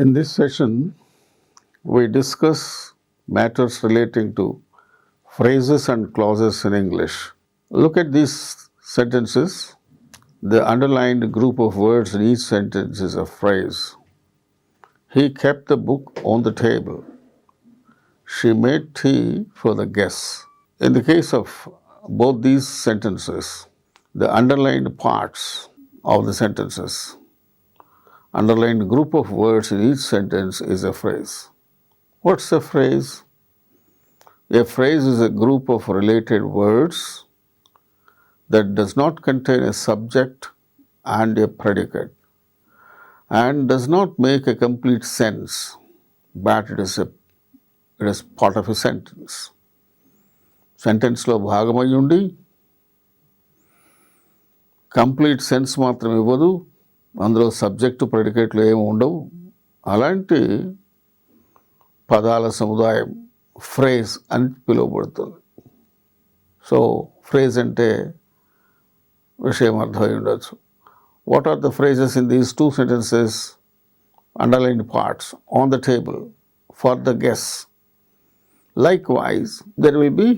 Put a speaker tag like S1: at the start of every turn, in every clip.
S1: In this session, we discuss matters relating to phrases and clauses in English. Look at these sentences. The underlined group of words in each sentence is a phrase. He kept the book on the table. She made tea for the guests. In the case of both these sentences, the underlined parts of the sentences, underlined group of words in each sentence is a phrase. What's a phrase? A phrase is a group of related words that does not contain a subject and a predicate and does not make a complete sense, but it is part of a sentence. Sentence లో భాగమై ఉండి complete sense మాత్రం ఇవ్వదు, అందులో subject ప్రెడికేట్లు ఏమి ఉండవు. అలాంటి పదాల సముదాయం ఫ్రేజ్ అని పిలువబడుతుంది. సో ఫ్రేజ్ అంటే విషయం అర్థమై ఉండొచ్చు. What are the phrases in these two sentences? Underlined parts, on the table, for the guests. Likewise, there will be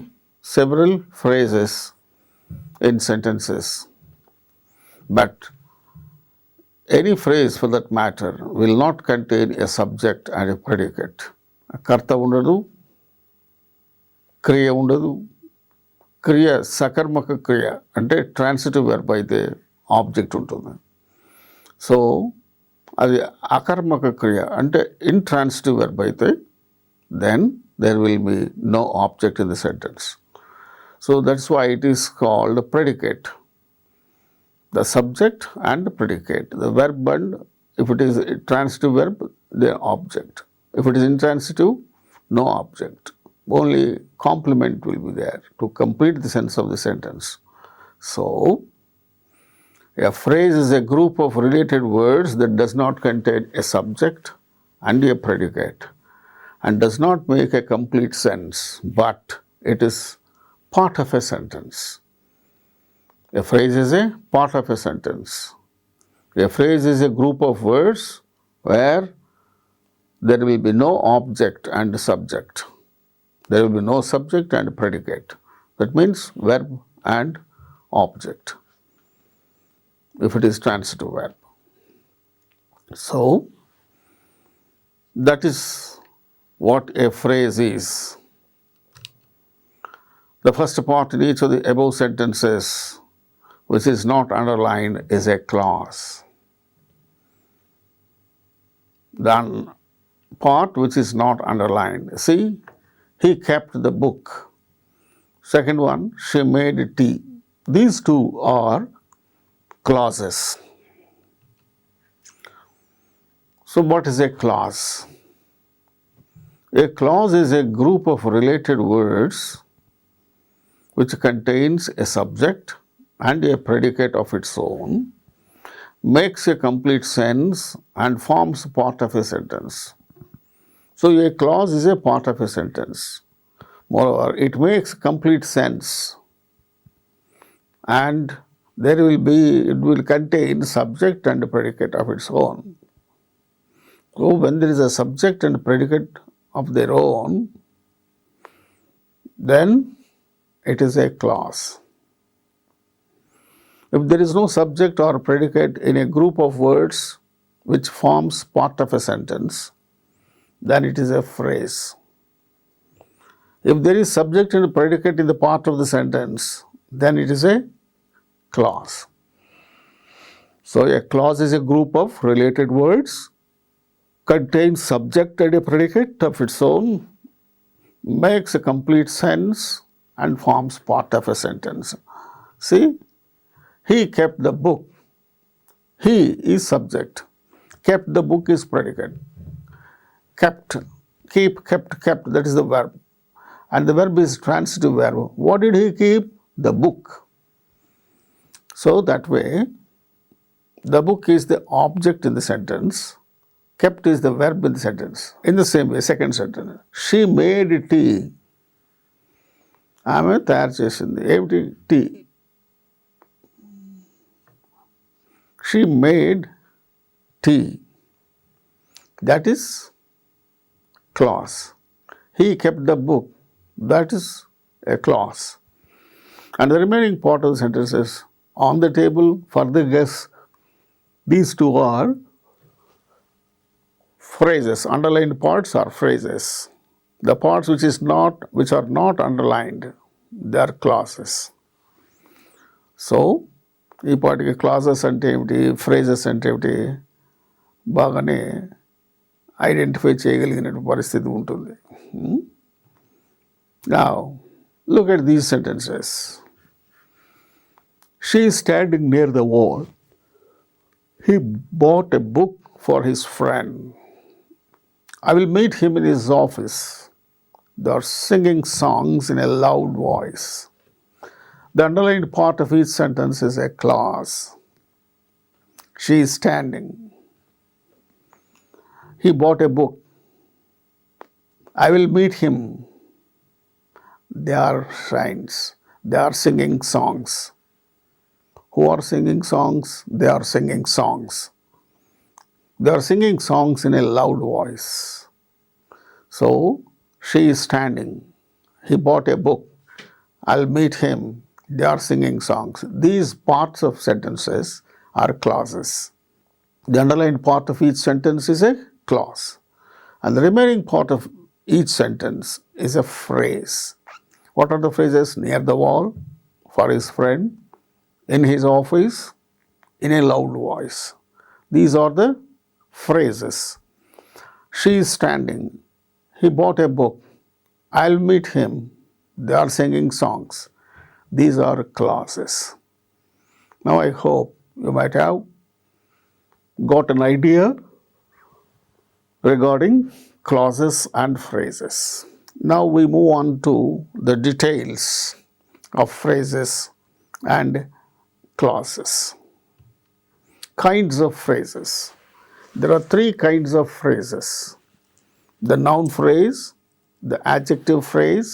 S1: several phrases in sentences, but any phrase for that matter will not contain a subject and a predicate. Karta undadu, kriya undadu. Kriya sakarmaka kriya ante transitive verb aithe object ఉంటుంది. So అది అకర్మక క్రియ అంటే intransitive verb అయితే then there will be no object in the sentence. So that's why it is called predicate. The subject and predicate, the verb and if it is transitive verb they object. If it is intransitive no object. Only complement will be there to complete the sense of the sentence. So a phrase is a group of related words that does not contain a subject and a predicate and does not make a complete sense, but it is part of a sentence. A phrase is a part of a sentence. A phrase is a group of words where there will be no object and subject. There will be no subject and predicate. That means verb and object, if it is transitive verb. So, that is what a phrase is. The first part in each of the above sentences which is not underlined is a clause. The part which is not underlined, see, he kept the book. Second one, she made tea. These two are clauses. So what is a clause? A clause is a group of related words which contains a subject and a predicate of its own, makes a complete sense and forms part of a sentence. So a clause is a part of a sentence. Moreover, it makes complete sense and it will contain subject and predicate of its own. So when there is a subject and predicate of their own, then it is a clause. If there is no subject or predicate in a group of words which forms part of a sentence, then it is a phrase. If there is subject and predicate in the part of the sentence, then it is a clause. So a clause is a group of related words, contains subject and a predicate of its own, makes a complete sense and forms part of a sentence. See, he kept the book. He is subject. Kept the book is predicate. Kept, keep, kept, that is the verb. And the verb is transitive verb. What did he keep? The book. So that way, the book is the object in the sentence, kept is the verb in the sentence. In the same way, second sentence, she made tea. ఆమె తయారు చేసింది. ఏమిటి? Tea. She made tea. that is clause. He kept the book, that is a clause. And the remaining part of the sentence is on the table, further guess. These two are phrases. Underlined parts are phrases. The parts which are not underlined, they are clauses. So, ఈ పాటికి classes అంటే ఏమిటి, phrases అంటే ఏమిటి బాగానే identify చేయగలిగిన పరిస్థితి ఉంటుంది. Now, look at these sentences. She is standing near the wall. He bought a book for his friend. I will meet him in his office. They are singing songs in a loud voice. The underlined part of each sentence is a clause. She is standing. He bought a book. I will meet him. They are friends. They are singing songs. Who are singing songs? They are singing songs. They are singing songs in a loud voice. So, she is standing. He bought a book. I'll meet him. They are singing songs. These parts of sentences are clauses. The underlined part of each sentence is a clause. And the remaining part of each sentence is a phrase. What are the phrases? Near the wall, for his friend, in his office, in a loud voice. These are the phrases. She is standing. He bought a book. I'll meet him. They are singing songs. These are clauses. Now I hope you might have got an idea regarding clauses and phrases. Now we move on to the details of phrases and clauses. Kinds of phrases. There are three kinds of phrases: the noun phrase, the adjective phrase,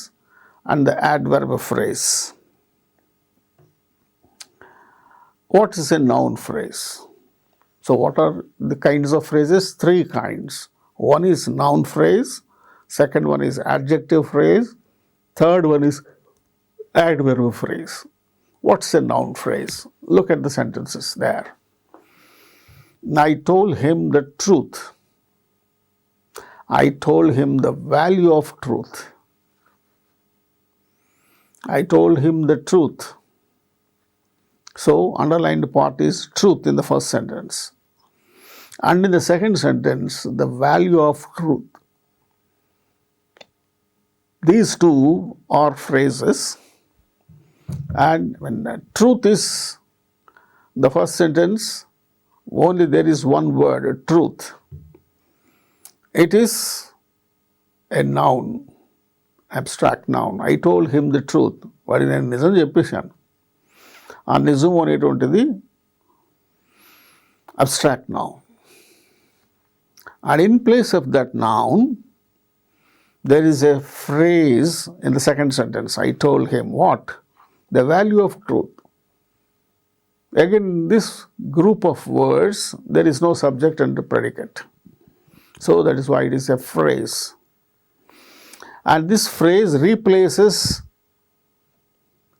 S1: and the adverb phrase. What is a noun phrase? So what are the kinds of phrases? Three kinds. One is noun phrase, second one is adjective phrase, third one is adverb phrase. What's a noun phrase? Look at the sentences there. I told him the truth. I told him the value of truth. I told him the truth. So, underlined part is truth in the first sentence. And in the second sentence, the value of truth. These two are phrases. And when truth is the first sentence, only there is one word, truth. It is a noun, abstract noun. I told him the truth. వారి నేను నిజం చెప్పేశాను. ఆ నిజం అనేటువంటిది abstract noun. And in place of that noun, there is a phrase in the second sentence. I told him what? The value of truth. Again, this group of words, there is no subject and predicate. So that is why it is a phrase. And this phrase replaces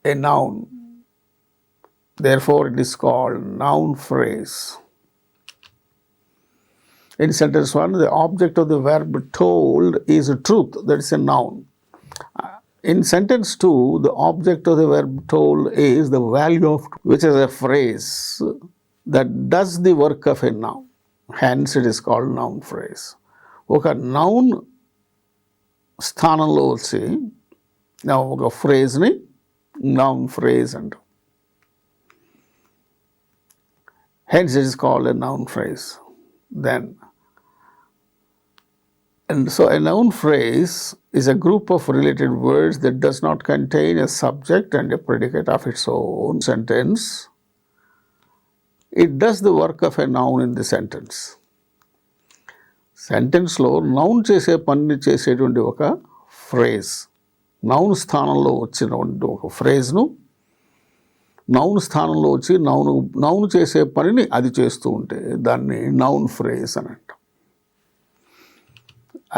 S1: a noun. Therefore, it is called noun phrase. In sentence 1, the object of the verb told is truth, that is a noun. In sentence 2, the object of the verb told is the value of, which is a phrase that does the work of a noun. Hence, it is called noun phrase. ఒక noun స్థానంలో వచ్చి ఒక ఫ్రేజ్ని noun phrase అంటాం. Hence, it is called a noun phrase. And so a noun phrase is a group of related words that does not contain a subject and a predicate of its own sentence. It does the work of a noun in the sentence. సెంటెన్స్లో noun చేసే పనిని చేసేటువంటి ఒక phrase, noun స్థానంలో వచ్చినటువంటి ఒక ఫ్రేజ్ను noun స్థానంలో వచ్చి నౌన్ చేసే పనిని అది చేస్తూ ఉంటే దాన్ని నౌన్ ఫ్రేజ్ అని అంటాం.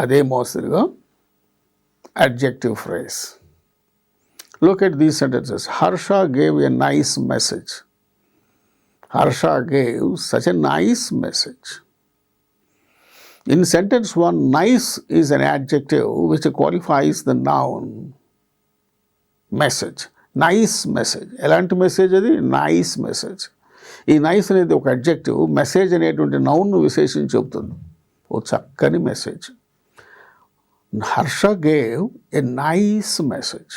S1: అదే మోస్తరుగా adjective phrase. Look at these sentences. Harsha gave a nice message. Harsha gave such a nice message. In sentence 1, nice is an adjective which qualifies the noun message. Nice message. ఎలాంటి message అది? Nice message. ఈ nice అనేది ఒక adjective, message అనేటువంటి నౌన్ను విశేషించి చెబుతుంది. ఓ చక్కని message. Harsha gave a nice message.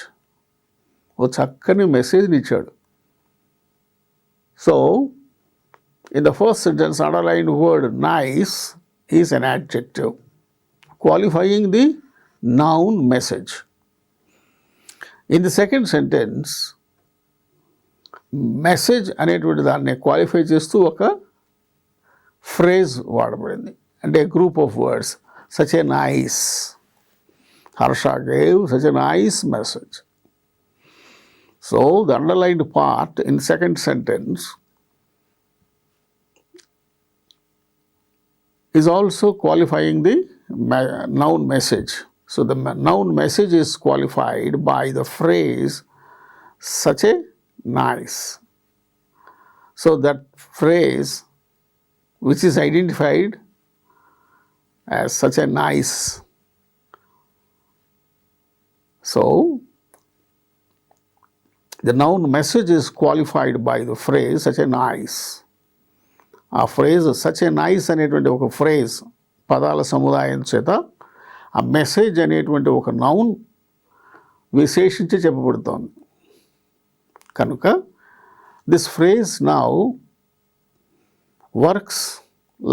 S1: ఓ చక్కని మెసేజ్ని ఇచ్చాడు. So in the first sentence, underlined word nice is an adjective qualifying the noun message. In the second sentence, message అనేటువంటి దాన్ని క్వాలిఫై చేస్తూ ఒక ఫ్రేజ్ వాడబడింది. అంటే group of words. such a nice. Harsha gave such a nice message. So the underlined part in second sentence is also qualifying the noun message. So the noun message is qualified by the phrase such a nice. So that phrase which is identified as such a nice. So the noun message is qualified by the phrase such a nice. ఆ phrase such a nice అనేటువంటి ఒక phrase పదాల సముదాయం చేత ఆ message అనేటువంటి ఒక noun విశేషించి చెప్పబడుతోంది. కనుక this phrase now works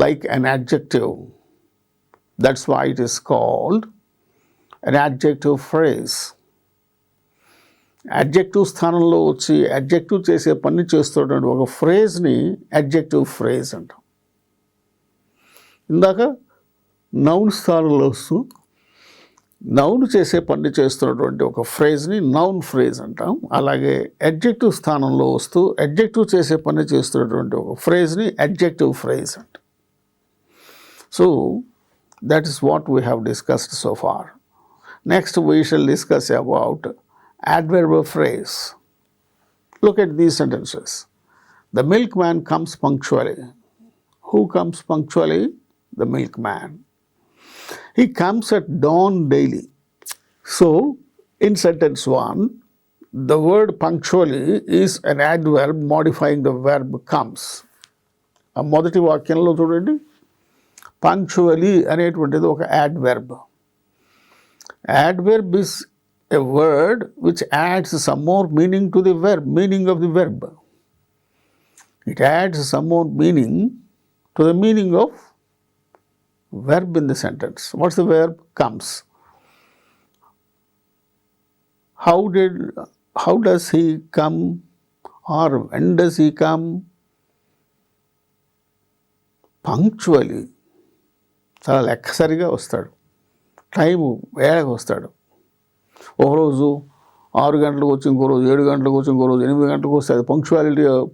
S1: like an adjective. That's why it is called an adjective phrase. Adjective స్థానంలో వచ్చి అడ్జెక్టివ్ చేసే పని చేస్తున్నటువంటి ఒక ఫ్రేజ్ని అడ్జెక్టివ్ ఫ్రేజ్ అంటాం. ఇందాక నౌన్ స్థానంలో వస్తూ నౌన్ చేసే పని చేస్తున్నటువంటి ఒక ఫ్రేజ్ని నౌన్ ఫ్రేజ్ అంటాం. అలాగే అడ్జెక్టివ్ స్థానంలో వస్తూ అడ్జెక్టివ్ చేసే పని చేస్తున్నటువంటి ఒక ఫ్రేజ్ని అడ్జెక్టివ్ ఫ్రేజ్ అంటాం. So that is what we have discussed so far. Next we shall discuss about adverb phrase. Look at these sentences. The milkman comes punctually. Who comes punctually? The milkman. He comes at dawn daily. So, in sentence 1, the word punctually is an adverb modifying the verb comes. ఆ మొదటి వాక్యంలో చూడండి, punctually అనేటువంటిది ఒక adverb. Adverb is a word which adds some more meaning to the verb, meaning of the verb. It adds some more meaning to the meaning of verb in the sentence. What's the verb? Comes. How does he come, or when does he come? Punctually. చాలా లెక్కసరిగా వస్తాడు, time వేళగా వస్తాడు. ఒకరోజు 6 గంటలకు వచ్చి, ఇంకో రోజు 7 గంటలకు వచ్చి, ఇంకో రోజు 8 గంటలకు వస్తే అది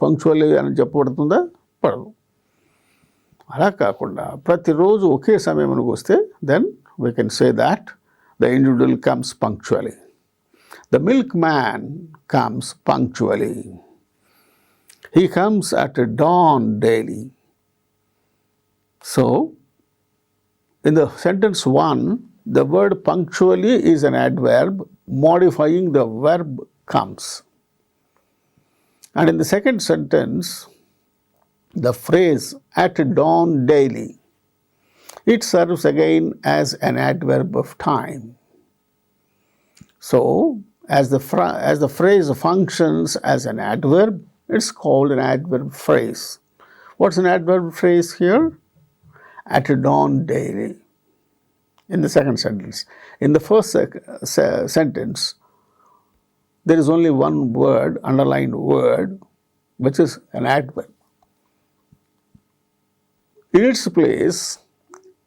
S1: పంక్చువాలిటీ అని చెప్పబడుతుందా? పడదు. అలా కాకుండా ప్రతిరోజు ఒకే సమయానికి వస్తే then we can say that the individual comes punctually. The milkman comes punctually. He comes at dawn daily. So in the sentence 1, the word punctually is an adverb modifying the verb comes. And in the second sentence, the phrase at dawn daily, it serves again as an adverb of time. So, as the phrase functions as an adverb, it's called an adverb phrase. What's an adverb phrase here? At dawn daily. In the second sentence. In the first sentence, there is only one word, underlined word, which is an adverb. In its place,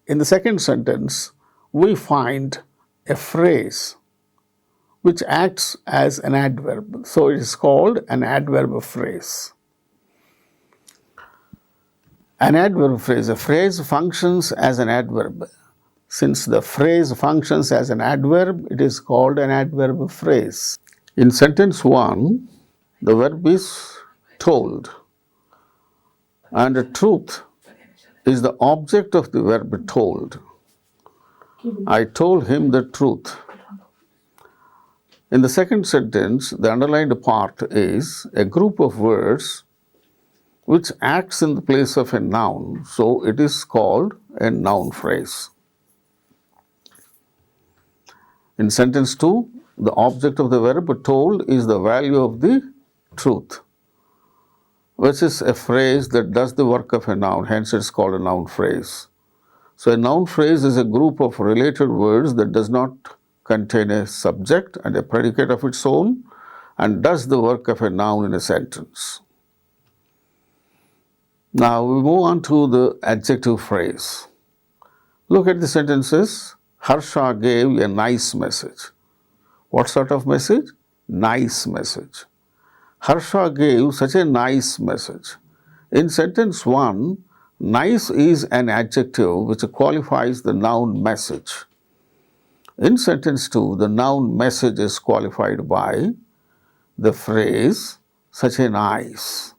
S1: in the second sentence, we find a phrase which acts as an adverb. So it is called an adverb phrase. An adverb phrase, a phrase functions as an adverb. since the phrase functions as an adverb, it is called an adverb phrase. In sentence 1, the verb is told, and the truth is the object of the verb told. I told him the truth. In the second sentence, the underlined part is a group of words which acts in the place of a noun, so it is called a noun phrase. In sentence 2, the object of the verb told is the value of the truth, which is a phrase that does the work of a noun, hence it's called a noun phrase. So a noun phrase is a group of related words that does not contain a subject and a predicate of its own and does the work of a noun in a sentence. Now we move on to the adjective phrase. Look at the sentences. Harsha gave a nice message. What sort of message? Nice message. Harsha gave such a nice message. In sentence 1, nice is an adjective which qualifies the noun message. In sentence 2, the noun message is qualified by the phrase such a nice.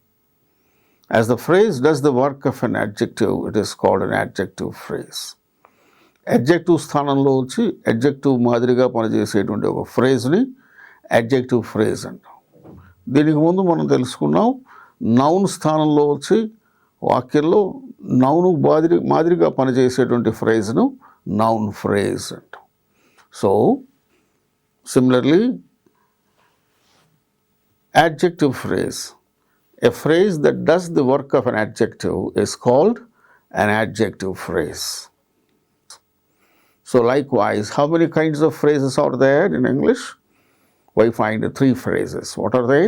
S1: As the phrase does the work of an adjective, it is called an adjective phrase. Adjective స్థానంలో వచ్చి adjective మాదిరిగా పనిచేసేటువంటి ఒక ఫ్రేజ్ని adjective phrase అంటాం. దీనికి ముందు మనం తెలుసుకున్నాం నౌన్ స్థానంలో వచ్చి వాక్యంలో నౌను మాదిరిగా పనిచేసేటువంటి ఫ్రేజ్ను నౌన్ ఫ్రేజ్ అంటాం. So similarly, adjective phrase. A phrase that does the work of an adjective is called an adjective phrase. So likewise, how many kinds of phrases are there in English? We find 3 phrases. What are they?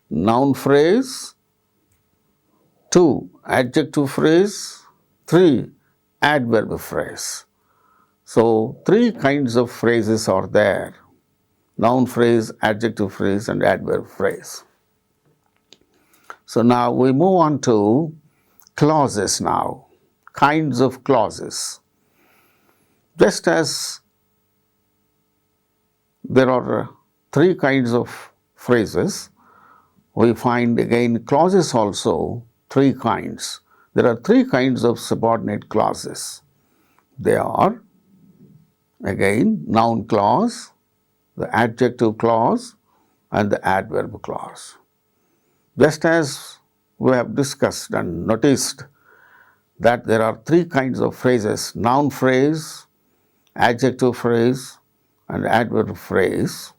S1: Noun phrase, 2 adjective phrase, 3 adverb phrase. So 3 kinds of phrases are there. Noun phrase, adjective phrase and adverb phrase. So now we move on to clauses now, kinds of clauses. Just as there are 3 kinds of phrases, we find again clauses also 3 kinds. There are 3 kinds of subordinate clauses. They are again noun clause, the adjective clause and the adverb clause. Just as we have discussed and noticed that there are 3 kinds of phrases, noun phrase, adjective phrase and adverb phrase,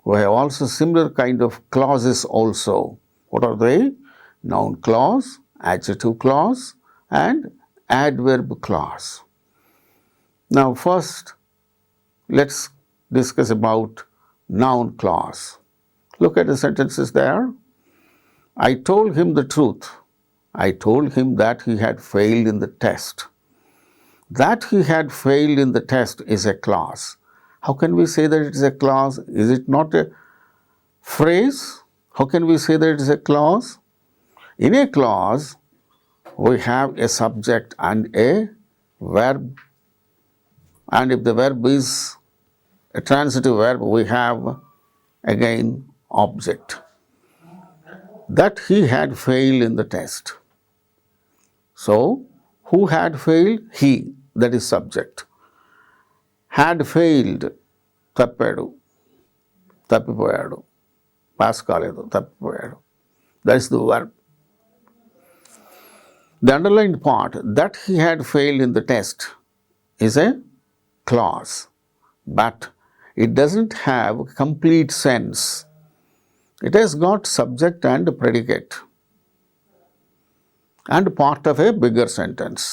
S1: we have also similar kind of clauses also. What are they? Noun clause, adjective clause and adverb clause. Now first, let's discuss about noun clause. Look at the sentences there. I told him the truth. I told him that he had failed in the test. That he had failed in the test is a clause. How can we say that it is a clause? Is it not a phrase? How can we say that it is a clause? In a clause, we have a subject and a verb. And if the verb is a transitive verb, we have again object. That he had failed in the test. So, who had failed? He, that is subject. Had failed, తప్పాడు, తప్పిపోయాడు, pass కాలేదు, తప్పిపోయాడు. That is the verb. The underlined part, that he had failed in the test, is a clause, but it doesn't have complete sense. It has got subject and predicate and part of a bigger sentence.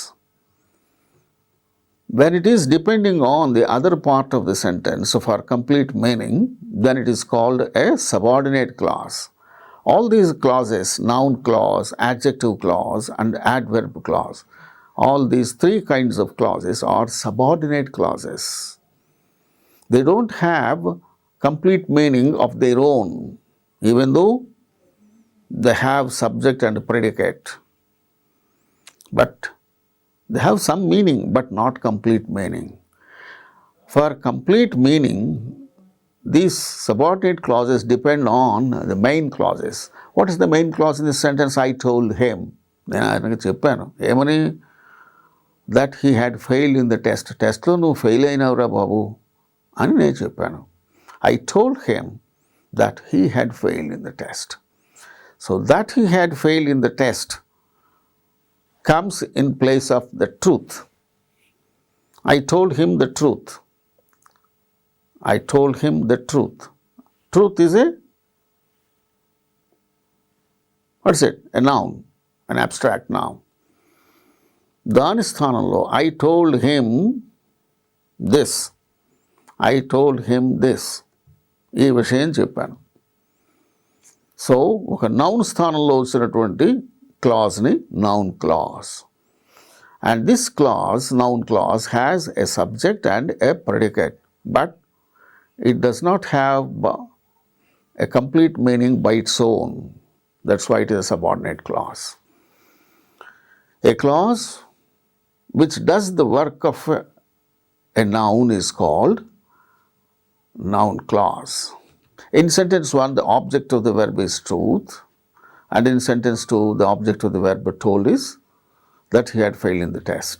S1: When it is depending on the other part of the sentence for complete meaning, then it is called a subordinate clause. All these clauses, noun clause, adjective clause and adverb clause, all these 3 kinds of clauses are subordinate clauses. They don't have complete meaning of their own, even though they have subject and predicate. But They have some meaning, but not complete meaning. For complete meaning, these subordinate clauses depend on the main clauses. What is the main clause in this sentence? I told him. నేను ఆయనకు చెప్పాను ఏమని, that he had failed in the test. టెస్ట్లో నువ్వు fail అయినావురా బాబు అని నేను చెప్పాను. I told him that he had failed in the test. So that he had failed in the test comes in place of the truth. I told him the truth. I told him the truth. Truth is what's it? A noun, an abstract noun. దాని స్థానంలో I told him this. I told him this. ఈ విషయం చెప్పాను. So ఒక noun స్థానంలో వచ్చినటువంటి క్లాజ్ని noun clause. And this clause, noun clause, has a subject and a predicate, but it does not have a complete meaning by its own. That's why it is a subordinate clause. A clause which does the work of a noun is called noun clause. In sentence 1, the object of the verb is truth, and in sentence 2, the object of the verb told is that he had failed in the test,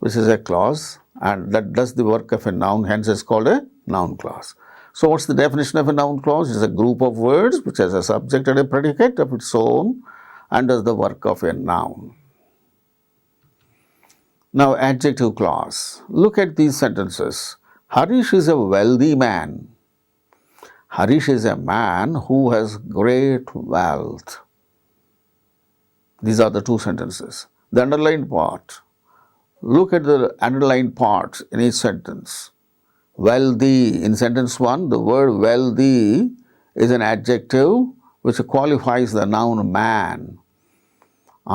S1: which is a clause, and that does the work of a noun, hence it's called a noun clause. So what's the definition of a noun clause? It is a group of words which has a subject and a predicate of its own and does the work of a noun. Now, adjective clause. Look at these sentences. Harish is a wealthy man. Harish is a man who has great wealth. These are the two sentences. The underlined part. Look at the underlined parts in each sentence. Wealthy. In sentence 1, the word wealthy is an adjective which qualifies the noun man.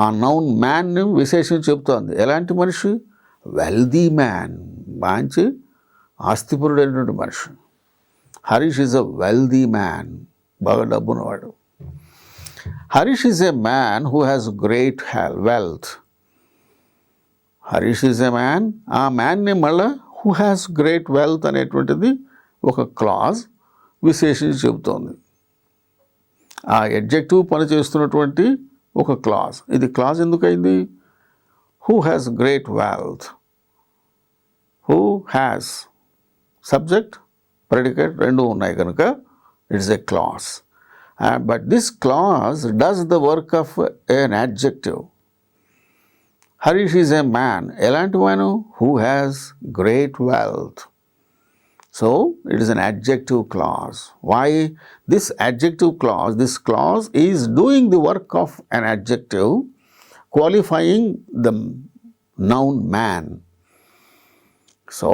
S1: ఆ noun మ్యాన్ని విశేషం చెప్తోంది. ఎలాంటి మనిషి? Wealthy man, మంచి ఆస్తిపరుడైనటువంటి మనిషి. Harish is a wealthy man, బాగా డబ్బున్నవాడు. Harish is a man who has great wealth. Harish is a man, ఆ మ్యాన్ని మళ్ళా హూ హ్యాస్ గ్రేట్ వెల్త్ అనేటువంటిది ఒక క్లాజ్ విశేషించి చెబుతోంది. ఆ అడ్జెక్టివ్ పనిచేస్తున్నటువంటి ఒక క్లాజ్. ఇది క్లాజ్ ఎందుకైంది? Who has great wealth. Who has subject predicate రెండు ఉన్నాయి కనుక it's a clause. But this clause does the work of an adjective. Harish is a man, ఎలాంటి man? Who has great wealth. So, it is an adjective clause. Why? This adjective clause, this clause is doing the work of an adjective, qualifying the noun man. So,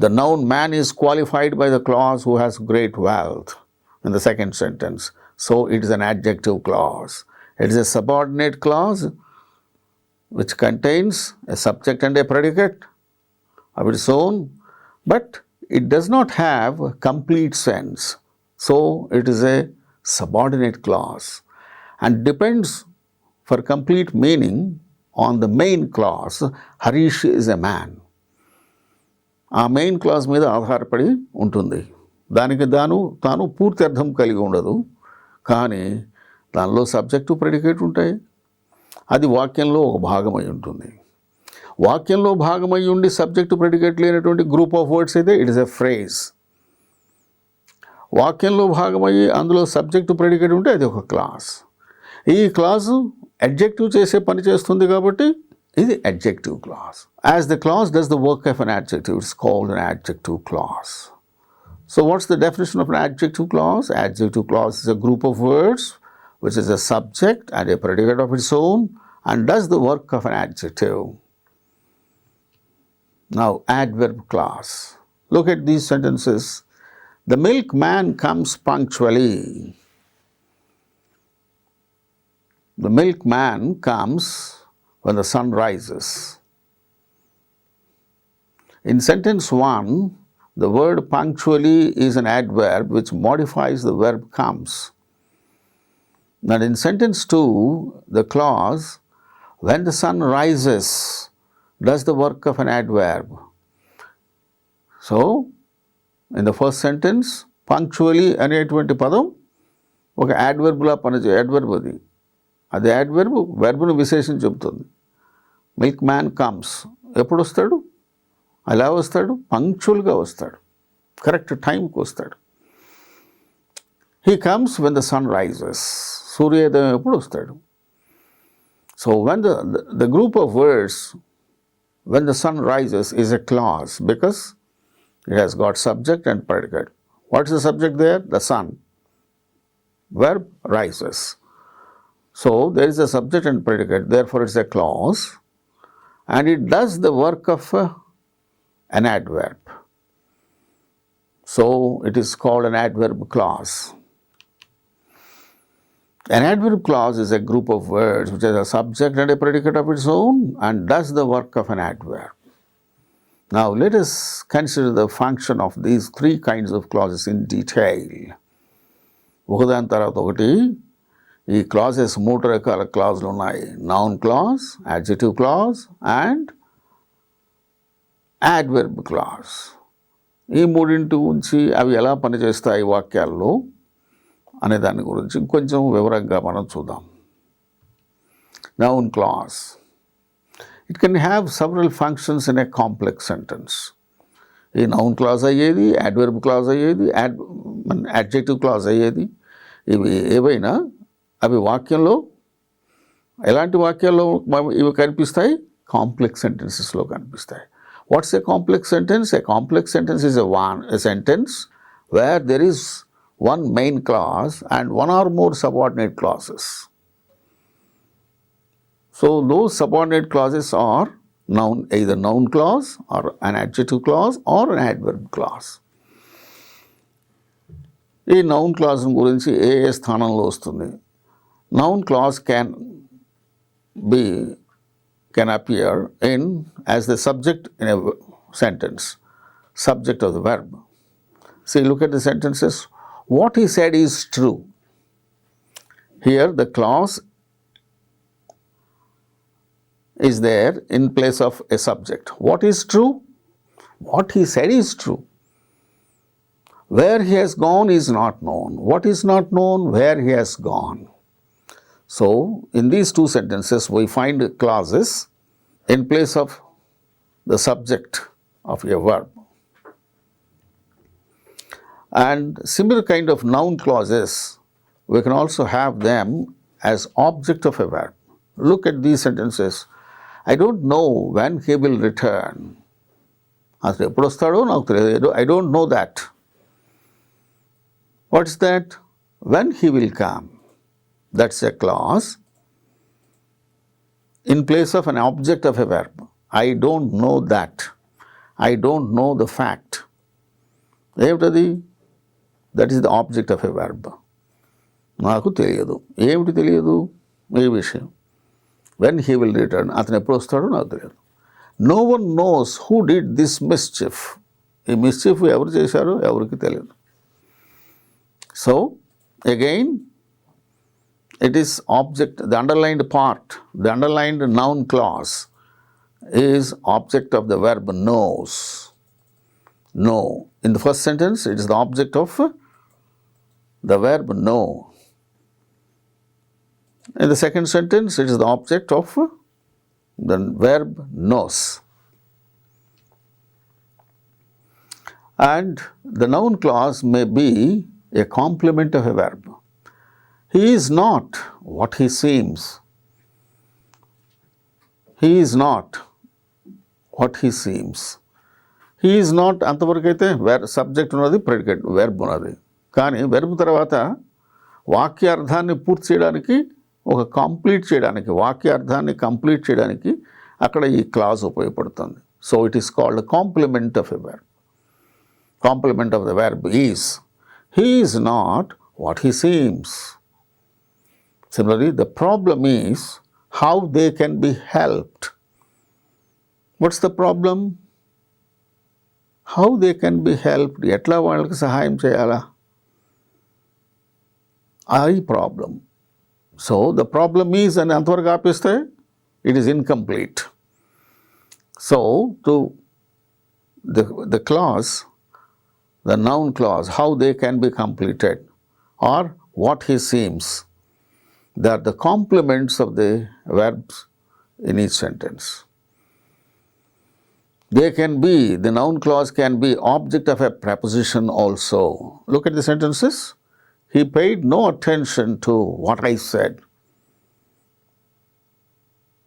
S1: the noun man is qualified by the clause who has great wealth in the second sentence. So, it is an adjective clause. It is a subordinate clause which contains a subject and a predicate of its own, but it does not have a complete sense. So, it is a subordinate clause and depends for complete meaning on the main clause. Harish is a man. ఆ main clause మీద ఆధారపడి ఉంటుంది. దానికి తాను పూర్తి అర్థం కలిగి ఉండదు, కానీ దానిలో సబ్జెక్టు ప్రెడికేట్ ఉంటాయి. అది వాక్యంలో ఒక భాగమై ఉంటుంది. వాక్యంలో భాగమై ఉండి సబ్జెక్టు ప్రెడికేట్ లేనటువంటి గ్రూప్ ఆఫ్ వర్డ్స్ అయితే ఇట్ ఇస్ ఎ ఫ్రేజ్. వాక్యంలో భాగమయ్యి అందులో సబ్జెక్టు ప్రెడికేట్ ఉంటే అది ఒక క్లాస్. ఈ క్లాసు అడ్జెక్టివ్ చేసే పని చేస్తుంది కాబట్టి ఇది adjective class. As the class does the work of an adjective, it's called an adjective class. So what's the definition of an adjective clause? Adjective clause is a group of words which is a subject and a predicate of its own and does the work of an adjective. Now, adverb clause. Look at these sentences. The milkman comes punctually. The milkman comes when the sun rises. In sentence 1, the word punctually is an adverb which modifies the verb comes. And in sentence 2, the clause when the sun rises does the work of an adverb. So, in the first sentence, punctually అనేటువంటి పదం ఒక యాడ్వర్బ్లా adverb అది adverb వెర్బ్ను విశేషం చెబుతుంది. Milk man comes ఎప్పుడు వస్తాడు, అలా వస్తాడు, పంక్చువల్గా వస్తాడు, కరెక్ట్ టైంకి వస్తాడు. He comes when the sun rises, సూర్యోదయం ఎప్పుడు వస్తాడు. So when the group of words when the sun rises is a clause because it has got subject and predicate. What is the subject there? The sun. Verb rises. So there is a subject and predicate, therefore it's a clause, and it does the work of an adverb. So it is called an adverb clause. An adverb clause is a group of words which has a subject and a predicate of its own and does the work of an adverb. Now let us consider the function of these three kinds of clauses in detail. ఒకదాని తర్వాత ఒకటి ఈ clauses 3 రకాల క్లాజులు ఉన్నాయి. Noun clause, adjective clause and adverb clause. ఈ మూడింటి గురించి అవి ఎలా పనిచేస్తాయి వాక్యాల్లో అనే దాని గురించి కొంచెం వివరంగా మనం చూద్దాం. Noun clause, it can have several functions in a complex sentence. ఈ నౌన్ క్లాజ్ అయ్యేది, యాడ్వర్బ్ క్లాజ్ అయ్యేది, యాడ్జెక్టివ్ క్లాజ్ అయ్యేది. ఇవి ఏవైనా అవి వాక్యంలో ఎలాంటి వాక్యాల్లో ఇవి కనిపిస్తాయి? కాంప్లెక్స్ సెంటెన్సెస్లో కనిపిస్తాయి. Watts A complex sentence? A complex sentence is a sentence where there is one main clause and one or more subordinate clauses. So those subordinate clauses are either noun clause or an adjective clause or an adverb clause. ఈ noun clause గురించి ఏ స్థానంలో వస్తుంది? Noun clause can appear as the subject in a sentence, subject of the verb. See, look at the sentences. What he said is true. Here the clause is there in place of a subject. What is true? What he said is true. Where he has gone is not known. What is not known? Where he has gone. So, in these two sentences, we find clauses in place of the subject of a verb. And similar kind of noun clauses, we can also have them as object of a verb. Look at these sentences. I don't know when he will return. I don't know that. What is that? When he will come. That's a clause in place of an object of a verb. I don't know that. I don't know the fact. That is the object of a verb. నాకు తెలియదు. ఏమిటి తెలియదు? ఏ విషయం. When he will return, అతను ఎప్పుడు వస్తాడో నాకు తెలియదు. No one knows who did this mischief. ఈ మిస్చిఫ్ ఎవరు చేశారో ఎవరికి తెలియదు. So, again, it is object, the underlined part, the underlined noun clause is object of the verb knows. Know. In the first sentence, it is the object of the verb know. In the second sentence, it is the object of the verb knows. And the noun clause may be a complement of a verb. He is not what he seems. He is not what he seems. He is not అంతవరకు అయితే subject ఉన్నది, predicate verb ఉన్నది. కానీ verb తర్వాత వాక్యార్థాన్ని పూర్తి చేయడానికి, ఒక complete చేయడానికి, వాక్యార్థాన్ని కంప్లీట్ చేయడానికి అక్కడ ఈ క్లాజ్ ఉపయోగపడుతుంది. So it is called complement of a verb. Complement of the verb is he is not what he seems. Similarly, the problem is how they can be helped. What's the problem? How they can be helped. ఎట్లా వాళ్ళకి సహాయం చేయాలా? I problem. So, the problem is అని అంతవరకు ఆపిస్తే it is incomplete. So, to the clause, the noun clause, how they can be completed, or what he seems, they are the complements of the verbs in each sentence. They can be, the noun clause can be object of a preposition also. Look at the sentences. He paid no attention to what I said.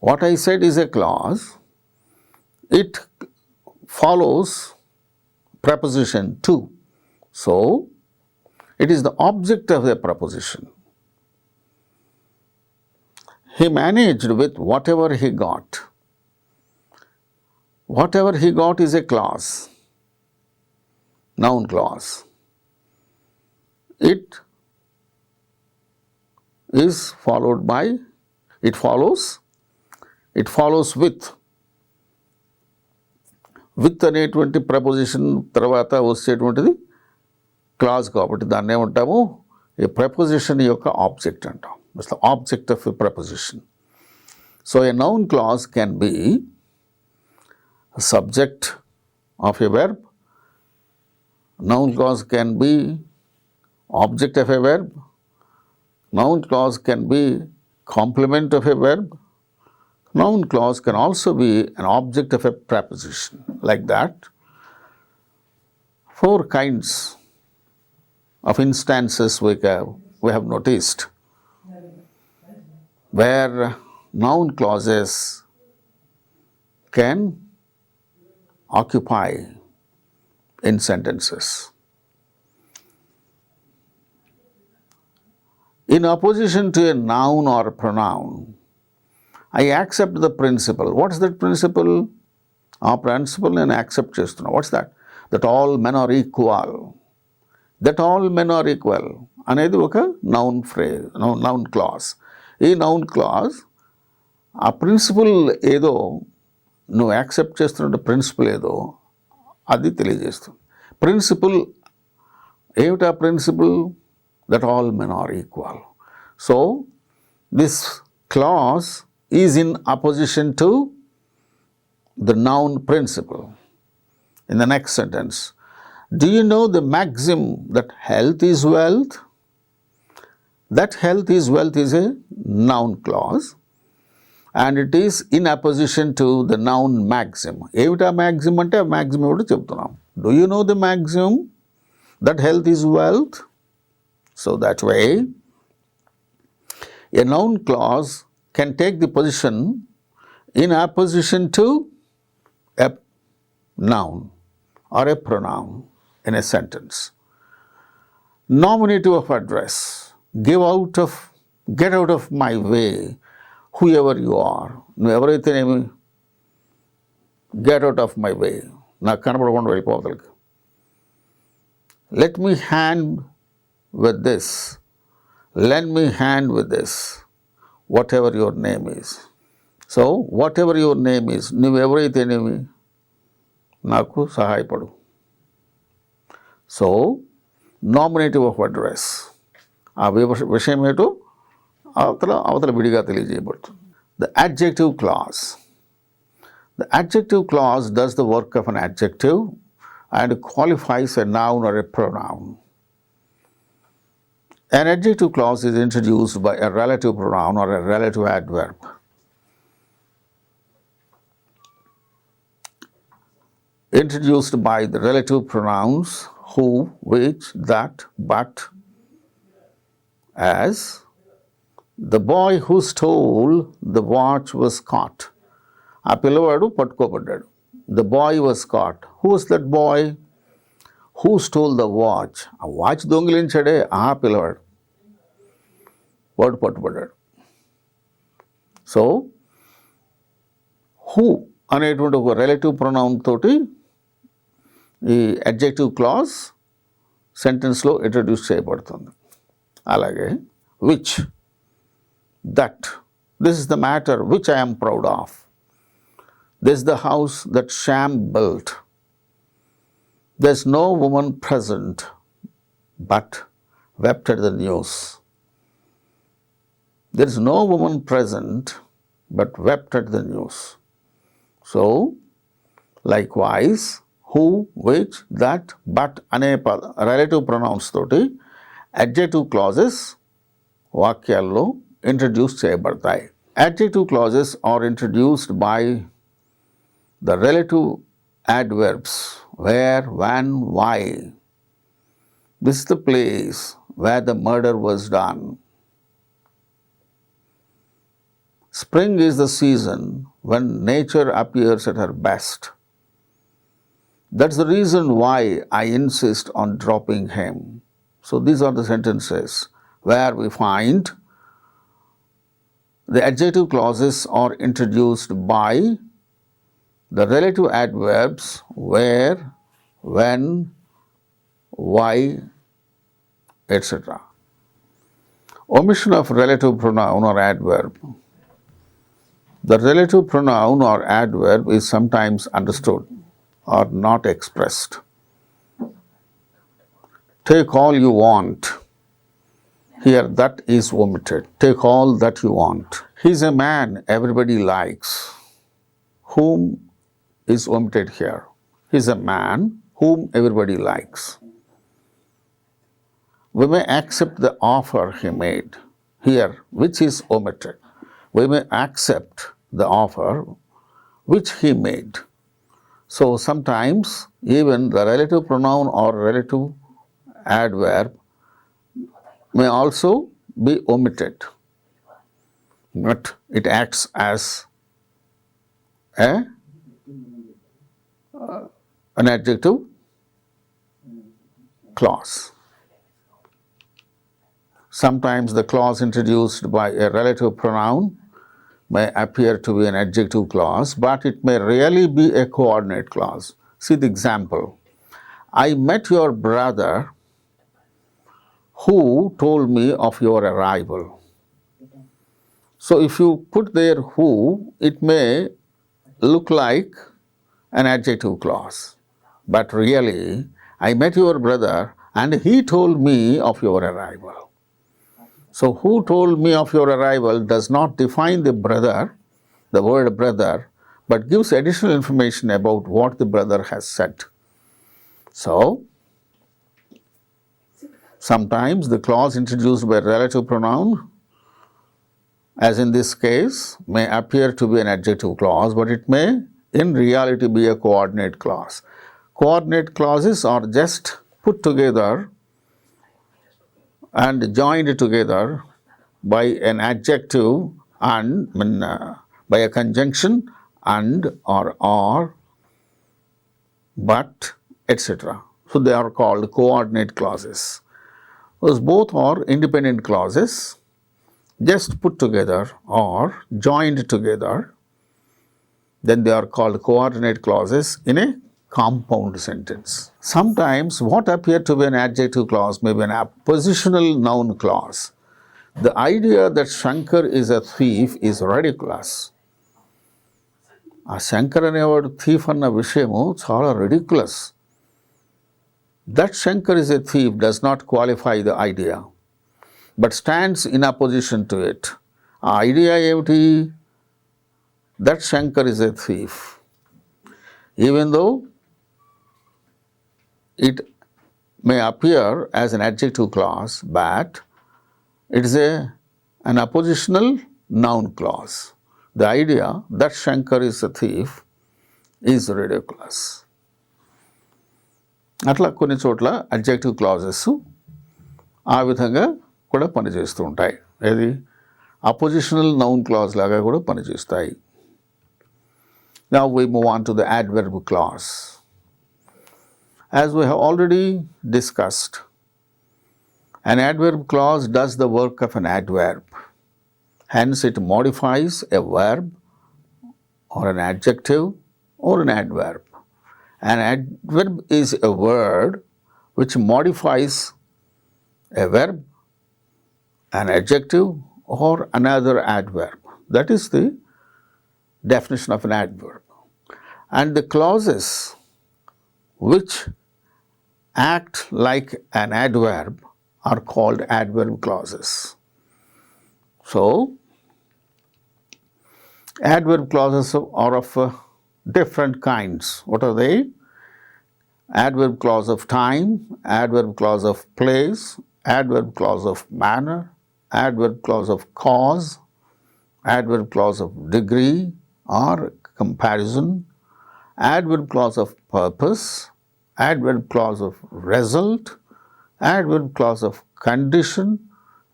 S1: What I said is a clause. It follows preposition to. So, it is the object of the preposition. He managed with whatever he got. Whatever he got is a clause, noun clause. It is followed by, it follows with అనేటువంటి preposition తర్వాత వచ్చేటువంటిది clause కాబట్టి దాన్ని ఏమంటాము ఈ preposition యొక్క object అంటాం. It's the object of a preposition. So a noun clause can be a subject of a verb. Noun clause can be object of a verb. Noun clause can be complement of a verb. Noun clause can also be an object of a preposition, like that. 4 kinds of instances we have noticed where noun clauses can occupy in sentences. In opposition to a noun or a pronoun, I accept the principle. What is that principle? Our principle and accept chestunna. What's that? That all men are equal. That all men are equal. అనేది ఒక noun phrase, noun clause. ఈ noun clause ఆ principal ఏదో నువ్వు accept చేస్తున్న principal ఏదో అది తెలియజేస్తుంది. ప్రిన్సిపల్ ఏమిటా principle? That all men are equal. So this clause is in apposition to the noun principle. In the next sentence, do you know the maxim that health is wealth? That health is wealth is a noun clause and it is in opposition to the noun maxim. ఏమిటా maxim అంటే ఆ maxim ఏమిటో చెప్తున్నాం. Do you know the maxim that health is wealth? So that way a noun clause can take the position in opposition to a noun or a pronoun in a sentence. Nominative of address. Get out of my way, whoever you are. నువ్వు ఎవరైతేనేమి, get out of my way, నాకు కనపడకుండా వెళ్ళిపోవతలకి. Let me hand with this, lend me hand with this, whatever your name is. So whatever your name is, నువ్వు ఎవరైతేనేమి నాకు సహాయపడు. So nominative of address, ఆ విషయం ఏంటో అవతల విడిగా తెలియజేయబడుతుంది. The adjective clause. The adjective clause does the work of an adjective and qualifies a noun or a pronoun. An adjective clause is introduced by a relative pronoun or a relative adverb. Introduced by the relative pronouns who, which, that, but, as the boy who stole the watch was caught. ఆ పిల్లవాడు పట్టుకోబడ్డాడు. The boy was caught. Who was that boy? Who stole the watch? ఆ watch దొంగిలించాడే ఆ పిల్లవాడు, వాడు పట్టుబడ్డాడు. So who అనేటువంటి ఒక relative pronoun తోటి ఈ అడ్జెక్టివ్ క్లాజ్ సెంటెన్స్లో ఇంట్రడ్యూస్ చేయబడుతుంది. అలాగే which, that, this is the matter which I am proud of. This is the house that Shyam built. There is no woman present but wept at the news. There is no woman present but wept at the news. So, likewise, who, which, that, but అనే relative pronouns తోటి adjective clauses వాక్యాల్లో introduce చేయబడతాయి. Adjective clauses are introduced by the relative adverbs where, when, why. This is the place where the murder was done. Spring is the season when nature appears at her best. That's the reason why I insist on dropping him. So these are the sentences where we find the adjective clauses are introduced by the relative adverbs where, when, why, etc. Omission of relative pronoun or adverb. The relative pronoun or adverb is sometimes understood or not expressed. Take all you want. Here that is omitted. Take all that you want. He's a man everybody likes. Whom is omitted here. He's a man whom everybody likes. We may accept the offer he made. Here, which is omitted. We may accept the offer which he made. So sometimes even the relative pronoun or relative adverb may also be omitted, but it acts as an adjective clause. Sometimes the clause introduced by a relative pronoun may appear to be an adjective clause, but it may really be a coordinate clause. See the example. I met your brother who told me of your arrival. So if you put there who, it may look like an adjective clause. But really, I met your brother and he told me of your arrival. So who told me of your arrival does not define the brother, the word brother, but gives additional information about what the brother has said. So, sometimes the clause introduced by relative pronoun, as in this case, may appear to be an adjective clause, but it may in reality be a coordinate clause. Coordinate clauses are just put together and joined together by an adjective and by a conjunction and or but, etc. So they are called coordinate clauses. Those both are independent clauses just put together or joined together. Then they are called coordinate clauses in a compound sentence. Sometimes what appear to be an adjective clause may be an appositional noun clause. The idea that Shankar is a thief is ridiculous. ఆ శంకర్ అనేవాడు thief అన్న విషయము చాలా ridiculous. That Shankar is a thief does not qualify the idea, but stands in opposition to it. ఆ idea ఏమిటి? That Shankar is a thief. Even though it may appear as an adjective clause, but it is an oppositional noun clause. The idea that Shankar is a thief is ridiculous. అట్లా కొన్ని చోట్ల adjective clauses ఆ విధంగా కూడా పనిచేస్తూ ఉంటాయి. ఏది oppositional noun clause లాగా కూడా పనిచేస్తాయి. Now we move on to the adverb clause. As we have already discussed, an adverb clause does the work of an adverb. Hence, it modifies a verb or an adjective or an adverb. An adverb is a word which modifies a verb, an adjective, or another adverb. That is the definition of an adverb. And the clauses which act like an adverb are called adverb clauses. So, Adverb clauses are of different kinds. What are they? Adverb clause of time, adverb clause of place, adverb clause of manner, adverb clause of cause, adverb clause of degree or comparison, adverb clause of purpose, adverb clause of result, adverb clause of condition,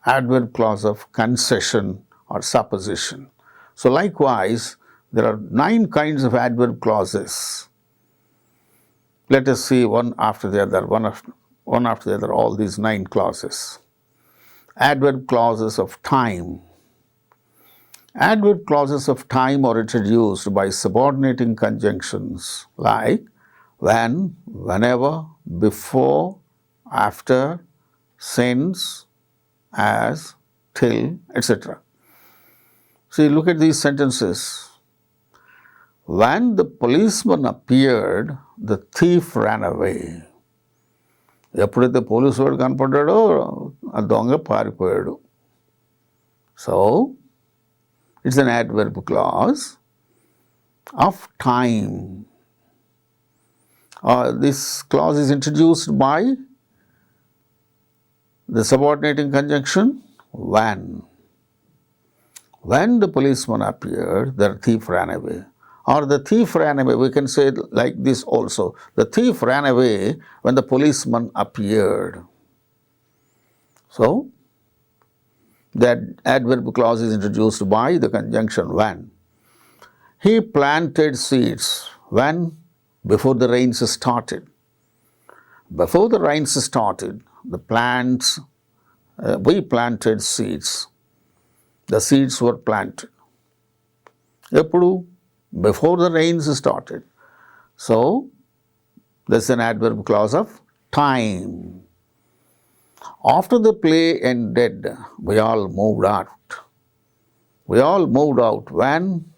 S1: adverb clause of concession or supposition. So likewise, there are 9 kinds of adverb clauses. Let us see one after the other, one after the other, all these 9 clauses. Adverb clauses of time. Adverb clauses of time are introduced by subordinating conjunctions like when, whenever, before, after, since, as, till, etc. See, look at these sentences. When the policeman appeared, the thief ran away. ఎప్పుడైతే police వాడు కనపడ్డాడో ఆ దొంగ పారిపోయాడు. So, it's an adverb clause of time. This clause is introduced by the subordinating conjunction when. When the policeman appeared, the thief ran away. Or the thief ran away, we can say it like this also. The thief ran away when the policeman appeared. So, that adverb clause is introduced by the conjunction when. He planted seeds when? Before the rains started. Before the rains started, the plants, we planted seeds. The seeds were planted. Eppudu? Before the rains started. So, that's an adverb clause of time. After the play ended, we all moved out. We all moved out. When?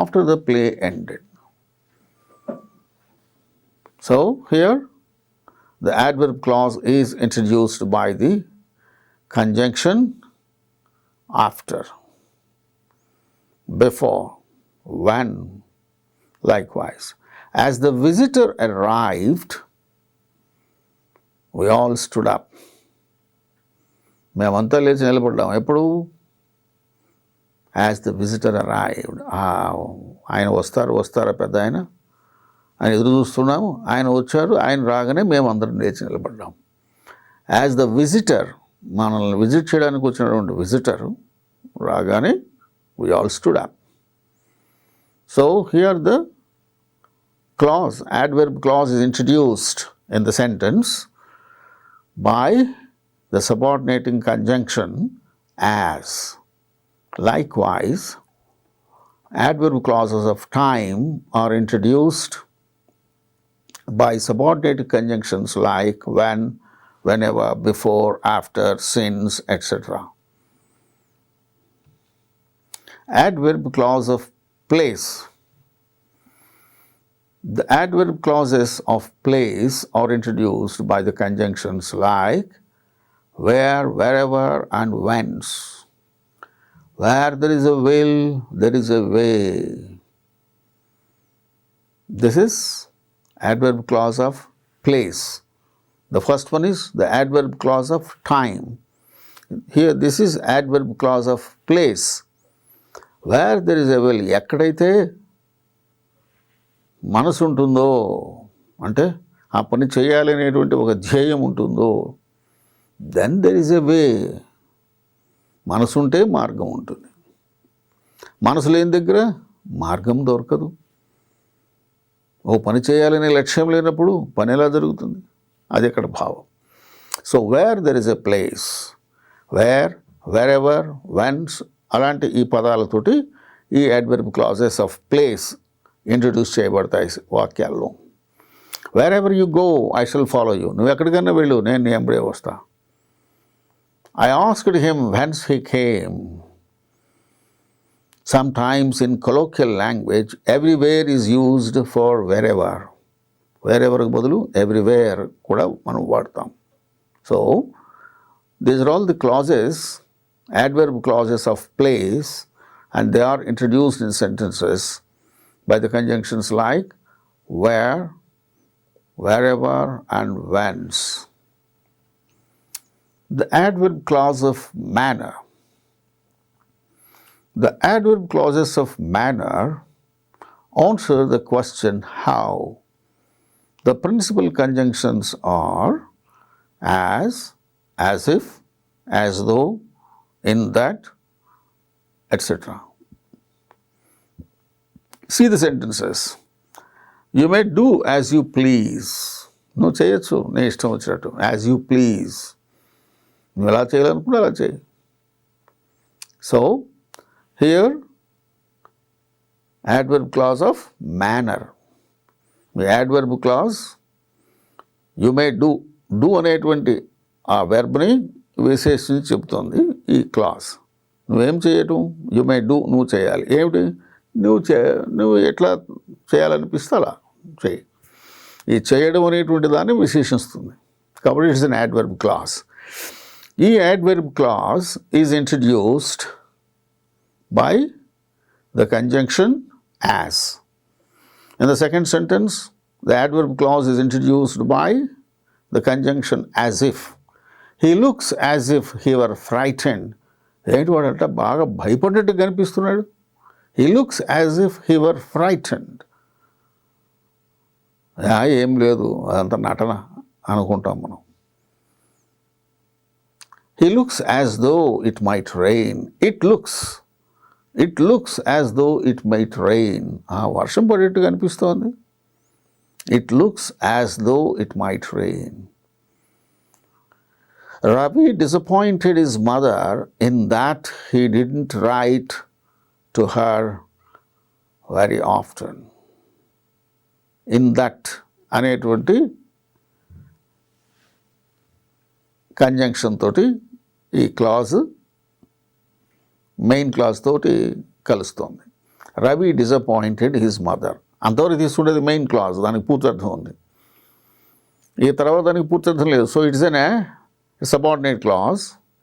S1: After the play ended. So, here the adverb clause is introduced by the conjunction after, before, when, likewise. As the visitor arrived, we all stood up. మేమంతా లేచి నిలబడ్డాం. ఎప్పుడు? As the visitor arrived. ఆయన వస్తారా పెద్ద ఆయన ఎదురు చూస్తున్నాము. ఆయన వచ్చారు, ఆయన రాగానే మేమందరం లేచి నిలబడ్డాం. As the visitor, మనల్ని విజిట్ చేయడానికి వచ్చినటువంటి విజిటర్ రాగానే we all stood up. So, here the clause, adverb clause is introduced in the sentence by the subordinating conjunction as. Likewise, adverb clauses of time are introduced by subordinated conjunctions like when, whenever, before, after, since, etc. Adverb clause of place. The adverb clauses of place are introduced by the conjunctions like where, wherever, and whence. Where there is a will, there is a way. This is adverb clause of place. The first one is the adverb clause of time. Here, this is adverb clause of place. Where there is a will, ఎక్కడైతే మనసు ఉంటుందో, అంటే ఆ పని చేయాలనేటువంటి ఒక ధ్యేయం ఉంటుందో, then there is a way. మనసు ఉంటే మార్గం ఉంటుంది. మనసు లేని దగ్గర మార్గం దొరకదు. ఓ పని చేయాలనే లక్ష్యం లేనప్పుడు పని ఎలా జరుగుతుంది? అది ఇక్కడ భావం. So where there is a place, where, wherever, whence అలాంటి ఈ పదాలతోటి ఈ adverb clauses of place introduce చేయబడతాయి వాక్యాల్లో. Wherever you go I shall follow you. నువ్వు ఎక్కడికైనా వెళ్ళు, నేను నీ వెంబడే వస్తా. I asked him whence he came. Sometimes in colloquial language, everywhere is used for wherever. Wherever బదులు everywhere కూడా మనం వాడతాం. So, these are all the clauses, adverb clauses of place, and they are introduced in sentences by the conjunctions like where, wherever, and whence. The adverb clause of manner. The adverb clauses of manner answer the question how. The principal conjunctions are as if, as though, in that, etc. See the sentences. You may do as you please. No cheyachu, ne ishtam vachinattu. As you please. You ela cheyalanukunte ala cheyi. So, here, adverb clause of manner. The adverb clause, you may do. Do అనేటువంటి ఆ వెర్బ్ని విశేషించి చెబుతుంది ఈ class. నువ్వేం చేయటం? You may do, నువ్వు చేయాలి. ఏమిటి? నువ్వు ఎట్లా చేయాలనిపిస్తే అలా చేయి. ఈ చేయడం అనేటువంటి దాన్ని విశేషిస్తుంది. కాబట్టి ఇట్స్ అన్ యాడ్వర్బ్ క్లాస్. ఈ adverb class is introduced by the conjunction as. In the second sentence, the adverb clause is introduced by the conjunction as if. He looks as if he were frightened. ఏంటి వాడంట బాగా భయపడ్డట్టు కనిపిస్తున్నాడు. He looks as if he were frightened. ఏం లేదు, అదంతా నటన అనుకుంటాం మనం. He looks as though it might rain. It looks as though it might rain. వర్షం పడేట్టు కనిపిస్తోంది. It looks as though it might rain. Ravi disappointed his mother in that he didn't write to her very often. In that అనేటువంటి conjunction తోటి ఈ clause main clause తోటి కలుస్తోంది. Ravi disappointed his mother. అంతవరకు తీసుకునేది main clause, దానికి పూర్తర్థం ఉంది. ఈ తర్వాత దానికి పూర్తర్థం లేదు. So it's an subordinate clause,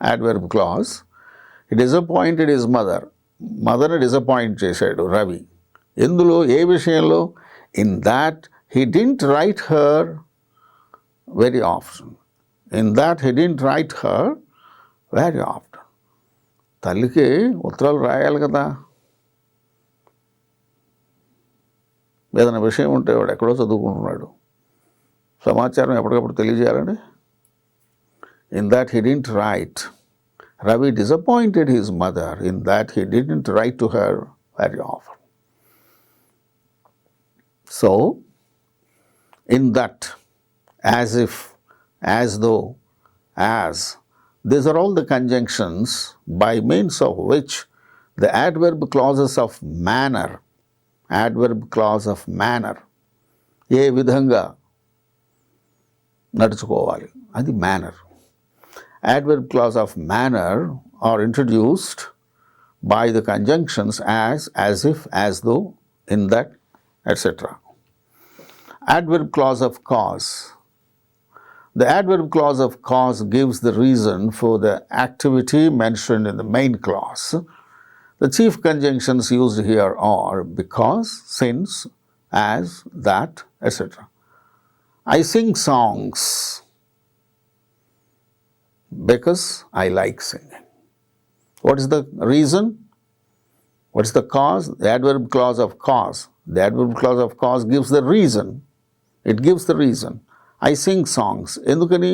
S1: adverb clause. He disappointed his mother. మదర్ని డిసప్పాయింట్ చేశాడు రవి. ఎందులో, ఏ విషయంలో? In that he didn't write her very often. In that he didn't write her very often. తల్లికి ఉత్తరాలు రాయాలి కదా. ఏదైనా విషయం ఉంటే వాడు ఎక్కడో చదువుకుంటున్నాడు, సమాచారం ఎప్పటికప్పుడు తెలియజేయాలండి. In that he didn't write. Ravi disappointed his mother in that he didn't write to her very often. So in that, as if, as though, as, these are all the conjunctions by means of which the adverb clauses of manner, adverb clause of manner, ఏ విధంగా నడుచుకోవాలి అది manner. Adverb clause of manner are introduced by the conjunctions as if, as though, in that, etc. Adverb clause of cause. The adverb clause of cause gives the reason for the activity mentioned in the main clause. The chief conjunctions used here are because, since, as, that, etc. I sing songs because I like singing. What is the reason? What is the cause? The adverb clause of cause. The adverb clause of cause gives the reason. It gives the reason. I sing songs. Endukani?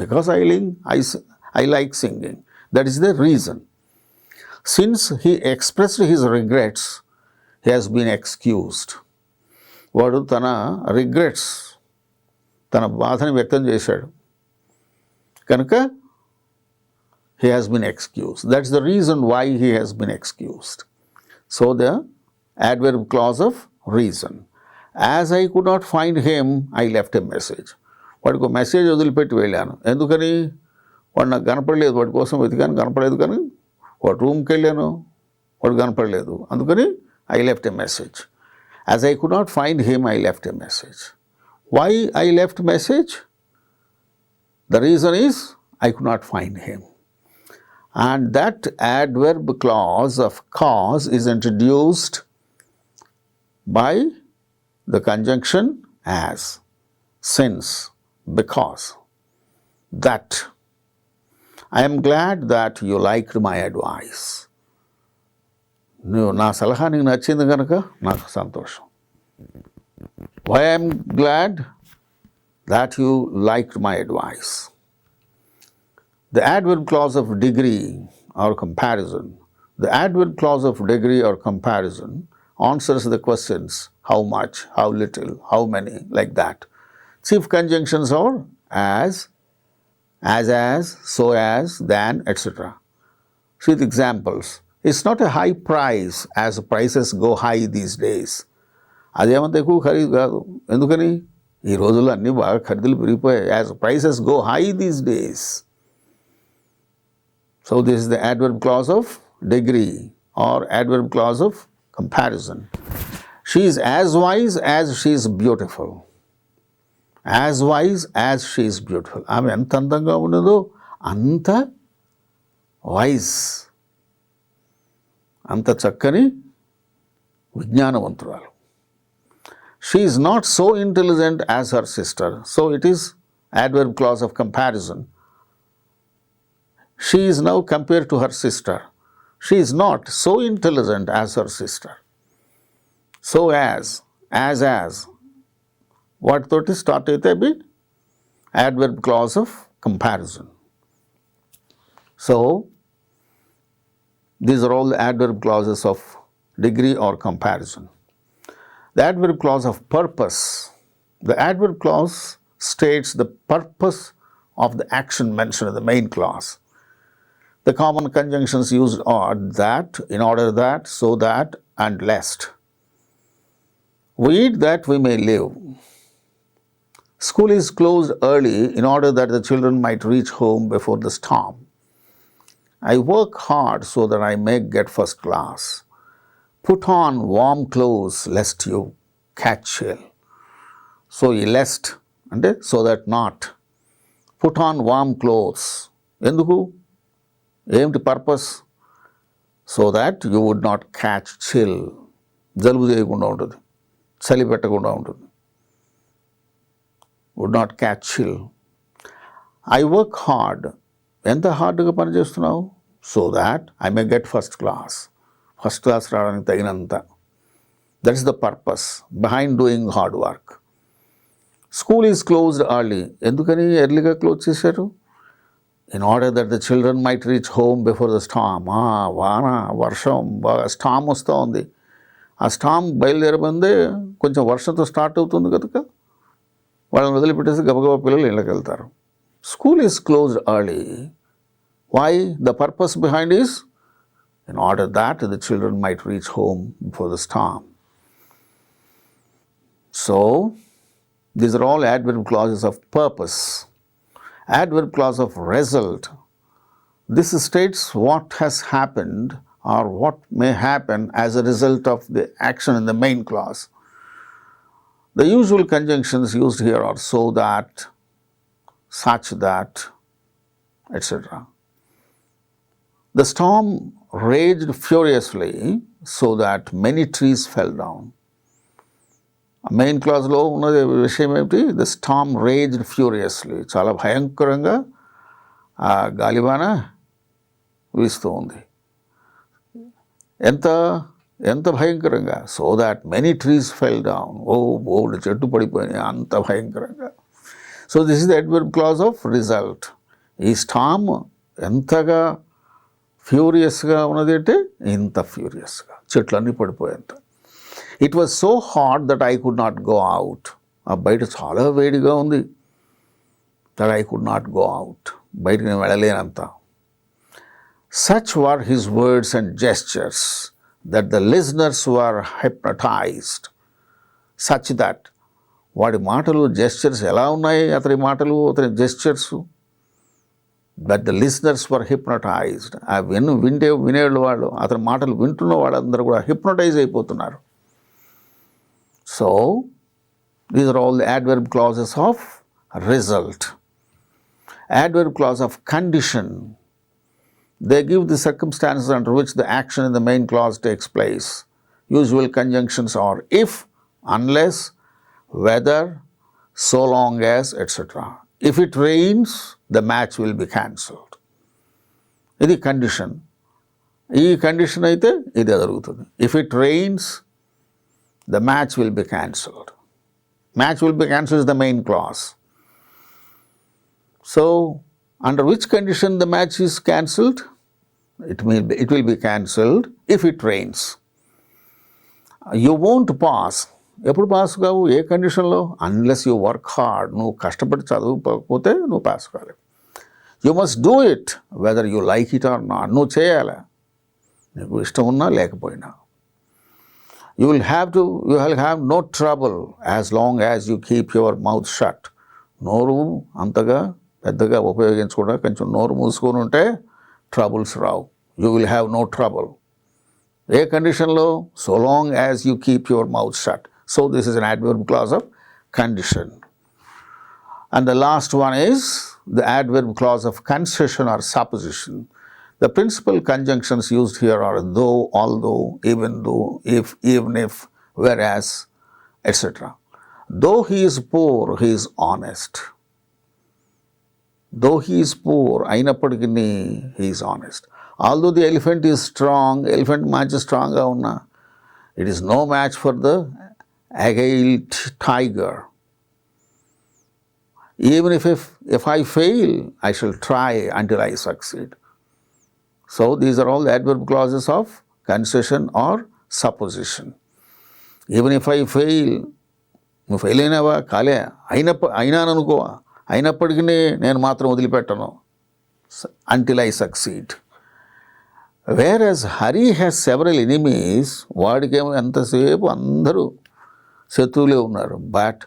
S1: Because I like singing. That is the reason. Since he expressed his regrets, he has been excused. వాడు తన regrets, తన బాధని వ్యక్తం చేశాడు కనుక he has been excused. That's the reason why he has been excused. So the adverb clause of reason. As I could not find him, I left a message. వాడికి message వదిలిపెట్టి వెళ్ళాను. ఎందుకని? వాడు నాకు కనపడలేదు, వాడి కోసం వెతికాను, కనపడలేదు. కానీ వాడు రూమ్కి వెళ్ళాను, వాడు కనపడలేదు. అందుకని I left a message. As I could not find him, I left a message. Why I left message? The reason is I could not find him. And that adverb clause of cause is introduced by the conjunction as, since, because. That. I am glad that you liked my advice. నా సలహా నీకు నచ్చింది కనుక నాకు సంతోషం. Why I am glad that you liked my advice. The adverb clause of degree or comparison. The adverb clause of degree or comparison answers the questions how much, how little, how many, like that. Chief conjunctions are as, so as, than, etc. See the examples. It's not a high price as prices go high these days. అదేమంత ఎక్కువ ఖరీదు కాదు. ఎందుకని? ఈ రోజుల్లో అన్నీ బాగా ఖరీదులు పెరిగిపోయాయి. As prices go high these days. So this is the adverb clause of degree or adverb clause of comparison. She is as wise as she is beautiful. As wise as she is beautiful. ఆమె ఎంత అందంగా ఉన్నదో అంత wise, అంత చక్కని విజ్ఞానవంతురాలు. She is not so intelligent as her sister. So it is adverb clause of comparison. She is now compared to her sister. She is not so intelligent as her sister. So as. What thought is started a bit? Adverb clause of comparison. So these are all the adverb clauses of degree or comparison. The adverb clause of purpose. The adverb clause states the purpose of the action mentioned in the main clause. The common conjunctions used are that, in order that, so that, and lest. We eat that we may live. School is closed early in order that the children might reach home before the storm. I work hard so that I may get first class. Put on warm clothes lest you catch chill. So lest అంటే so that not. Put on warm clothes. ఎందుకు? ఏమిటి purpose? So that you would not catch chill. జలుబు చేయకుండా ఉంటుంది, చలి పెట్టకుండా ఉంటుంది. Would not catch chill. I work hard. ఎంత హార్డ్గా పనిచేస్తున్నావు? So that I may get first class. First class రావడానికి తగినంత. That is the purpose behind doing hard work. School is closed early. ఎందుకని ఎర్లీగా క్లోజ్ చేశారు? In order that the children might reach home before the storm. వాన, వర్షం, బాగా storm వస్తూ ఉంది. ఆ స్టామ్ బయలుదేరబందే కొంచెం వర్షంతో స్టార్ట్ అవుతుంది కనుక వాళ్ళని వదిలిపెట్టేసి గబగబా పిల్లలు ఇళ్ళకి వెళ్తారు. School is closed early. Why? The purpose behind is in order that the children might reach home before the storm. So, these are all adverb clauses of purpose. Adverb clause of result. This states what has happened or what may happen as a result of the action in the main clause. The usual conjunctions used here are so that, such that, etc. The storm raged furiously so that many trees fell down. Main క్లాజ్లో ఉన్నది విషయం ఏమిటి? The storm raged furiously. చాలా భయంకరంగా ఆ గాలివాన వీస్తూ ఉంది. ఎంత భయంకరంగా? So that many trees fell down. బోల్డ్ చెట్టు పడిపోయినాయి, అంత భయంకరంగా. So this is the adverb clause of result. ఈ స్టామ్ ఎంతగా ఫ్యూరియస్గా ఉన్నది అంటే ఇంత ఫ్యూరియస్గా, చెట్లన్నీ పడిపోయేంత. It was so hot that I could not go out. ఆ బయట చాలా వేడిగా ఉంది. That I could not go out. బయటకు నేను వెళ్ళలేనంత. Such were his words and gestures that the listeners were hypnotised. Such that, వాడి మాటలు, జెస్చర్స్ ఎలా ఉన్నాయి, అతని మాటలు, అతని gestures, that the listeners were hypnotised. ఆ వినేవాళ్ళు, అతని మాటలు వింటున్న వాళ్ళందరూ కూడా హిప్నటైజ్ అయిపోతున్నారు. So, these are all the adverb clauses of result. Adverb clause of condition. They give the circumstances under which the action in the main clause takes place. Usual conjunctions are if, unless, whether, so long as, etc. If it rains, the match will be cancelled. ఇది condition. ఈ condition అయితే ఇది జరుగుతుంది. If it rains, the match will be cancelled. Match will be cancelled is the main clause. So, under which condition the match is cancelled? It will be cancelled if it rains. You won't pass. ఎప్పుడు pass కావు? ఏ కండిషన్లో? Unless you work hard. నువ్వు కష్టపడి చదువుకోకపోతే నువ్వు pass కాలేవు. You must do it whether you like it or not. నువ్వు చేయాలి, నీకు ఇష్టం ఉన్నా లేకపోయినా. You will have no trouble as long as you keep your mouth shut. నోరు అంతగా పెద్దగా ఉపయోగించకుండా కొంచెం నోరు మూసుకొని ఉంటే troubles Rao. You will have no trouble. ఏ కండిషన్లో? So long as you keep your mouth shut. So this is an adverb clause of condition. And the last one is the adverb clause of concession or supposition. The principal conjunctions used here are though, although, even though, if, even if, whereas, etc. Though he is poor, he is honest. Though he is poor, అయినప్పటికీ he is honest. Although the elephant is strong, elephant మంచి స్ట్రాంగ్గా ఉన్నా, it is no match for the agile tiger. Even if I fail, I shall try until I succeed. So these are all the adverb clauses of concession or supposition. Even if I fail, నువ్వు fail అయినావా? కాలే, అయినాననుకో, అయినప్పటికీ నేను మాత్రం వదిలిపెట్టను. Until I succeed. Whereas Hari has several enemies, వాడికేమో ఎంతసేపు అందరూ శత్రువులే ఉన్నారు. But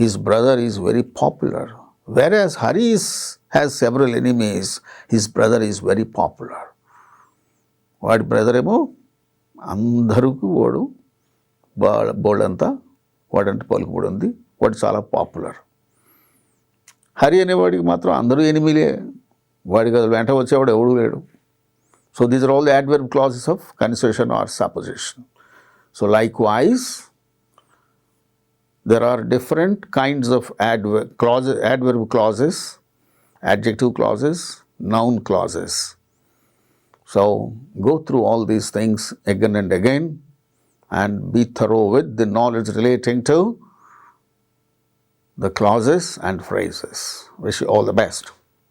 S1: his brother is very popular. Whereas Hari has several enemies, his brother is very popular. వాడి బ్రదర్ ఏమో అందరికీ వాడు బోల్డంతా వాడంటే పలుకుబడి ఉంది, వాడు చాలా పాపులర్. హరి అనేవాడికి మాత్రం అందరూ ఎనిమిలే, వాడికి అది వెంట వచ్చేవాడు ఎవడూ లేడు. So these are all the adverb clauses of concession or supposition. So likewise, there are different kinds of adverb clauses, adjective clauses, noun clauses. So go through all these things again and again and be thorough with the knowledge relating to the clauses and phrases. Wish you all the best.